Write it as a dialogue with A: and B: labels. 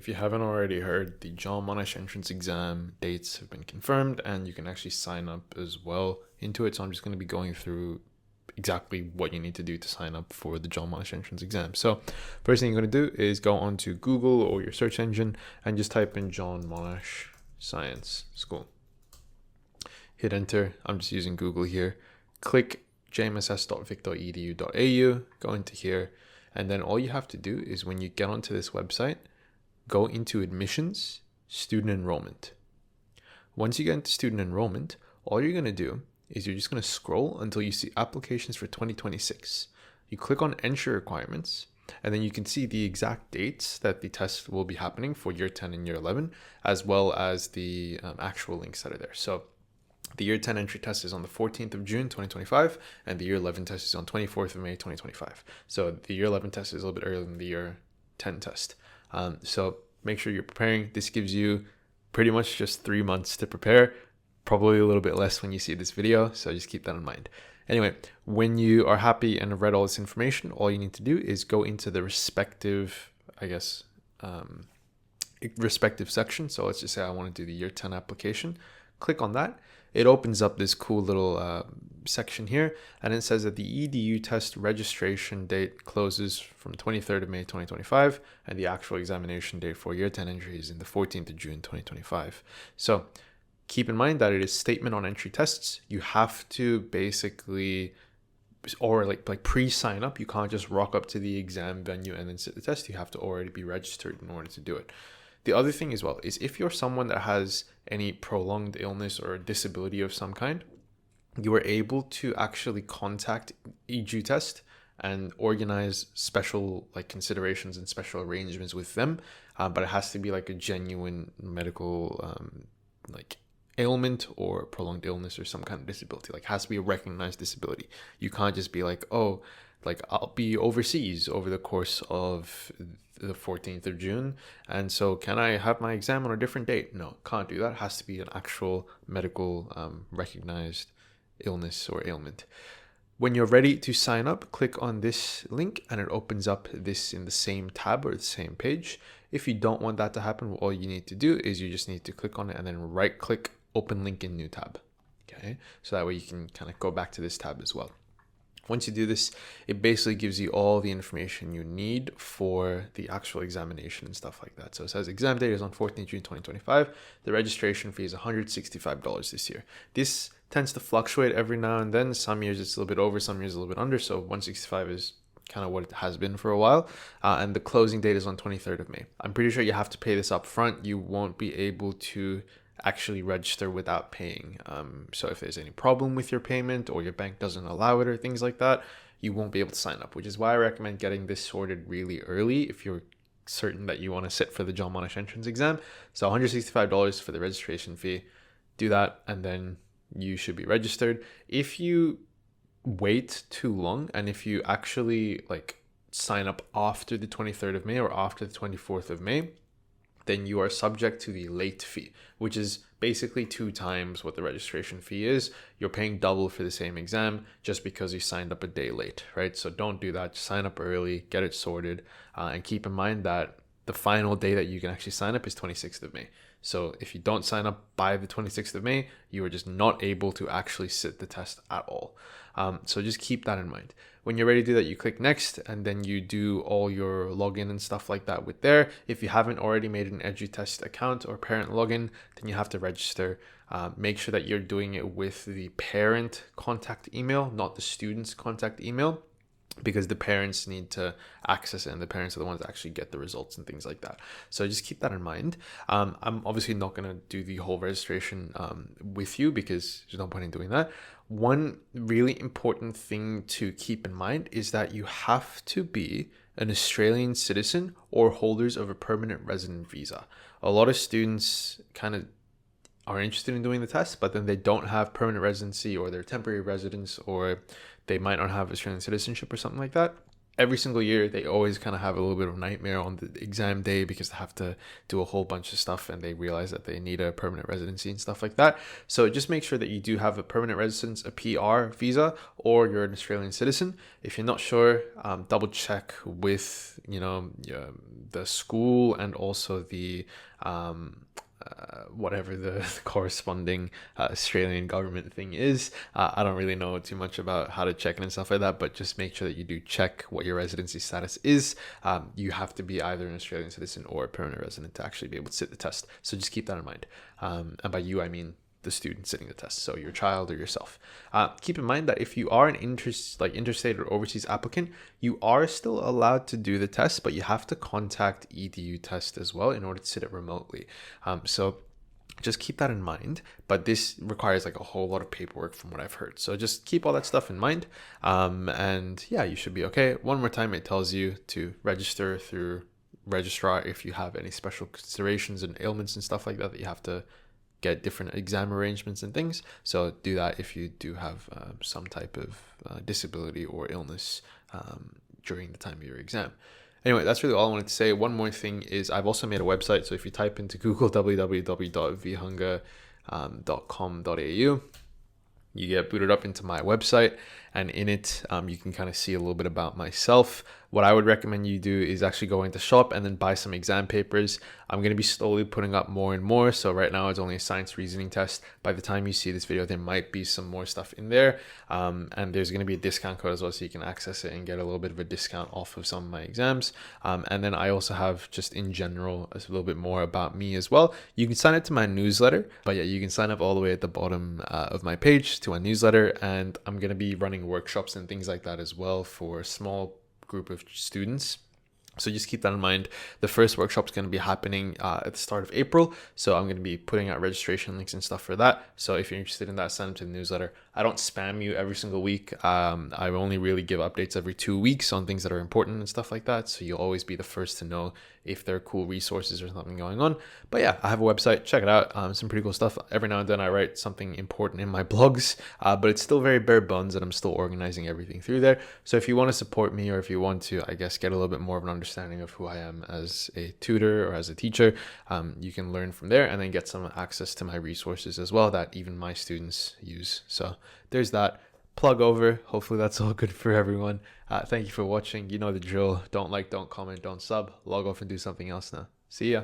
A: if you haven't already heard, the John Monash entrance exam dates have been confirmed and you can actually sign up as well into it. So I'm just going to be going through exactly what you need to do to sign up for the John Monash entrance exam. So first thing you're going to do is go onto Google or your search engine and just type in John Monash Science School. Hit enter. I'm just using Google here. Click jmss.vic.edu.au, go into here, and then all you have to do is when you get onto this website, go into admissions, student enrollment. Once you get into student enrollment, all you're going to do is you're just going to scroll until you see applications for 2026. You click on entry requirements, and then you can see the exact dates that the test will be happening for year 10 and year 11, as well as the actual links that are there. So the year 10 entry test is on the 14th of June, 2025, and the year 11 test is on 24th of May, 2025. So the year 11 test is a little bit earlier than the year 10 test. So make sure you're preparing. This gives you pretty much just 3 months to prepare, probably a little bit less when you see this video. So just keep that in mind. Anyway, when you are happy and have read all this information, all you need to do is go into the respective, respective section. So let's just say I want to do the year 10 application. Click on that. It opens up this cool little section here, and it says that the EDU test registration date closes from 23rd of May 2025, and the actual examination date for year 10 entry is in the 14th of June 2025. So keep in mind that it is statement on entry tests. You have to basically, or like pre-sign up. You can't just rock up to the exam venue and then sit the test. You have to already be registered in order to do it. The other thing as well is if you're someone that has any prolonged illness or disability of some kind, you are able to actually contact EDU test and organize special considerations and special arrangements with them. But it has to be like a genuine medical ailment or prolonged illness or some kind of disability. It has to be a recognized disability. You can't just be I'll be overseas over the course of the 14th of June, and so can I have my exam on a different date? No, can't do that. It has to be an actual medical recognized illness or ailment. When you're ready to sign up, click on this link and it opens up this in the same tab or the same page. If you don't want that to happen, all you need to do is you just need to click on it and then right click, open link in new tab. Okay, so that way you can kind of go back to this tab as well. Once you do this, it basically gives you all the information you need for the actual examination and stuff like that. So it says exam date is on 14th June 2025. The registration fee is $165 this year. This tends to fluctuate every now and then. Some years it's a little bit over, some years a little bit under. So 165 is kind of what it has been for a while. And the closing date is on 23rd of May. I'm pretty sure you have to pay this up front. You won't be able to actually register without paying. So if there's any problem with your payment or your bank doesn't allow it or things like that, you won't be able to sign up, which is why I recommend getting this sorted really early if you're certain that you want to sit for the John Monash entrance exam. So $165 for the registration fee. Do that and then you should be registered. If you wait too long and if you actually sign up after the 23rd of May or after the 24th of May, then you are subject to the late fee, which is basically 2 times what the registration fee is. You're paying double for the same exam just because you signed up a day late, right? So don't do that. Just sign up early, get it sorted, and keep in mind that the final day that you can actually sign up is 26th of May. So if you don't sign up by the 26th of May, you are just not able to actually sit the test at all. So just keep that in mind. When you're ready to do that, you click next and then you do all your login and stuff like that with there. If you haven't already made an EduTest account or parent login, then you have to register. Make sure that you're doing it with the parent contact email, not the student's contact email, because the parents need to access it and the parents are the ones that actually get the results and things like that. So just keep that in mind. I'm obviously not going to do the whole registration with you because there's no point in doing that. One really important thing to keep in mind is that you have to be an Australian citizen or holders of a permanent resident visa. A lot of students kind of are interested in doing the test, but then they don't have permanent residency or they're temporary residents or they might not have Australian citizenship or something like that. every single year they always kind of have a little bit of a nightmare on the exam day because they have to do a whole bunch of stuff and they realize that they need a permanent residency and stuff like that. So just make sure that you do have a permanent residence, a PR visa, or you're an Australian citizen. If you're not sure, double check with the school and also the whatever the corresponding Australian government thing is. I don't really know too much about how to check it and stuff like that, but just make sure that you do check what your residency status is. You have to be either an Australian citizen or a permanent resident to actually be able to sit the test. So just keep that in mind. And by you, I mean the student sitting the test, so your child or yourself. Keep in mind that if you are an interstate or overseas applicant, you are still allowed to do the test, but you have to contact EDU test as well in order to sit it remotely. So just keep that in mind, but this requires like a whole lot of paperwork from what I've heard. So just keep all that stuff in mind. And yeah, you should be okay. One more time, it tells you to register through registrar if you have any special considerations and ailments and stuff like that that you have to get different exam arrangements and things. So do that if you do have some type of disability or illness during the time of your exam. Anyway, that's really all I wanted to say. One more thing is I've also made a website. So if you type into Google www.vhunger.com.au, you get booted up into my website, and in it you can kind of see a little bit about myself. What I would recommend you do is actually go into shop and then buy some exam papers. I'm going to be slowly putting up more and more. So right now it's only a science reasoning test. By the time you see this video, there might be some more stuff in there. And there's going to be a discount code as well, so you can access it and get a little bit of a discount off of some of my exams. And then I also have just in general a little bit more about me as well. You can sign up to my newsletter, but yeah, you can sign up all the way at the bottom of my page to my newsletter. And I'm going to be running workshops and things like that as well for small group of students. So just keep that in mind. The first workshop is going to be happening at the start of April. So I'm going to be putting out registration links and stuff for that. So if you're interested in that, sign up to the newsletter. I don't spam you every single week. I only really give updates every 2 weeks on things that are important and stuff like that. So you'll always be the first to know if there are cool resources or something going on. But yeah, I have a website. Check it out. Some pretty cool stuff. Every now and then I write something important in my blogs, but it's still very bare bones and I'm still organizing everything through there. So if you want to support me, or if you want to, I guess, get a little bit more of an understanding of who I am as a tutor or as a teacher, you can learn from there and then get some access to my resources as well that even my students use. So there's that. Plug over. Hopefully that's all good for everyone. Thank you for watching. You know the drill. Don't like, don't comment, don't sub. Log off and do something else now. See ya.